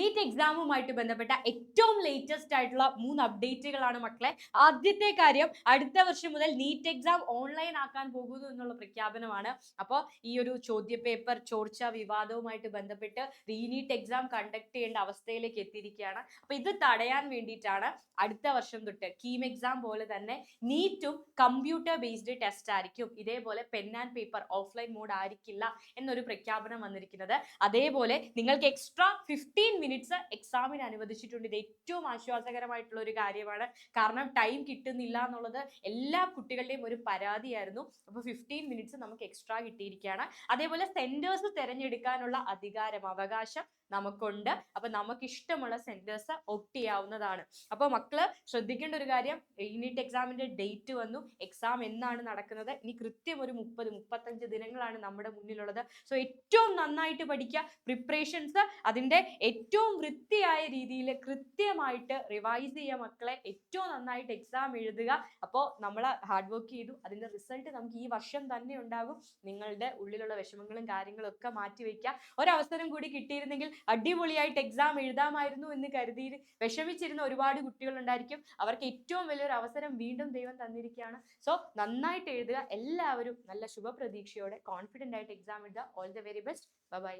NEET എക്സാമുമായിട്ട് ബന്ധപ്പെട്ട ഏറ്റവും latest ആയിട്ടുള്ള 3 അപ്ഡേറ്റുകളാണ് മക്കളെ. ആദ്യത്തെ കാര്യം, അടുത്ത വർഷം മുതൽ നീറ്റ് എക്സാം ഓൺലൈൻ ആക്കാൻ പോകുന്നു എന്നുള്ള പ്രഖ്യാപനമാണ്. അപ്പോൾ ഈ ഒരു ചോദ്യപേപ്പർ ചോർച്ച വിവാദവുമായിട്ട് ബന്ധപ്പെട്ട് റീനീറ്റ് എക്സാം കണ്ടക്ട് ചെയ്യേണ്ട അവസ്ഥയിലേക്ക് എത്തിയിരിക്കുകയാണ്. അപ്പോൾ ഇത് തടയാൻ വേണ്ടിയിട്ടാണ് അടുത്ത വർഷം തൊട്ട് കീം എക്സാം പോലെ തന്നെ നീറ്റും കമ്പ്യൂട്ടർ ബേസ്ഡ് ടെസ്റ്റ് ആയിരിക്കും. ഇതേപോലെ pen and paper offline mode ആയിരിക്കില്ല എന്നൊരു പ്രഖ്യാപനം വന്നിരിക്കുന്നത്. അതേപോലെ നിങ്ങൾക്ക് എക്സ്ട്രാ 15 മിനിറ്റ്സ് എക്സാമിന് അനുവദിച്ചിട്ടുണ്ട്. ഇത് ഏറ്റവും ആശ്വാസകരമായിട്ടുള്ള ഒരു കാര്യമാണ്. കാരണം ടൈം കിട്ടുന്നില്ല എന്നുള്ളത് എല്ലാ കുട്ടികളുടെയും ഒരു പരാതിയായിരുന്നു. അപ്പോൾ 15 മിനിറ്റ്സ് നമുക്ക് എക്സ്ട്രാ കിട്ടിയിരിക്കുകയാണ്. അതേപോലെ സെന്റേഴ്സ് തിരഞ്ഞെടുക്കാനുള്ള അവകാശം നമുക്കുണ്ട്. അപ്പൊ നമുക്ക് ഇഷ്ടമുള്ള സെന്റേഴ്സ് ഓപ്റ്റ് ചെയ്യാവുന്നതാണ്. അപ്പൊ മക്കള് ശ്രദ്ധിക്കേണ്ട ഒരു കാര്യം, നീറ്റ് എക്സാമിന്റെ ഡേറ്റ് വന്നു. എക്സാം എന്നാണ് നടക്കുന്നത്? ഇനി കൃത്യം ഒരു 30-35 ദിനങ്ങളാണ് നമ്മുടെ മുന്നിലുള്ളത്. സോ ഏറ്റവും നന്നായിട്ട് പഠിക്കുക. പ്രിപ്പറേഷൻസ് അതിന്റെ ഏറ്റവും വൃത്തിയായ രീതിയിൽ കൃത്യമായിട്ട് റിവൈസ് ചെയ്യുക മക്കളെ. ഏറ്റവും നന്നായിട്ട് എക്സാം എഴുതുക. അപ്പോൾ നമ്മൾ ഹാർഡ് വർക്ക് ചെയ്തു, അതിന്റെ റിസൾട്ട് നമുക്ക് ഈ വർഷം തന്നെ ഉണ്ടാകും. നിങ്ങളുടെ ഉള്ളിലുള്ള വിഷമങ്ങളും കാര്യങ്ങളും ഒക്കെ മാറ്റി വെക്കുക. ഒരവസരം കൂടി കിട്ടിയിരുന്നെങ്കിൽ അടിപൊളിയായിട്ട് എക്സാം എഴുതാമായിരുന്നു എന്ന് കരുതി വിഷമിച്ചിരുന്ന ഒരുപാട് കുട്ടികൾ ഉണ്ടായിരിക്കും. അവർക്ക് ഏറ്റവും വലിയൊരു അവസരം വീണ്ടും ദൈവം തന്നിരിക്കുകയാണ്. സോ നന്നായിട്ട് എഴുതുക. എല്ലാവരും നല്ല ശുഭപ്രതീക്ഷയോടെ കോൺഫിഡന്റ് ആയിട്ട് എക്സാം എഴുതുക. All the very best. By.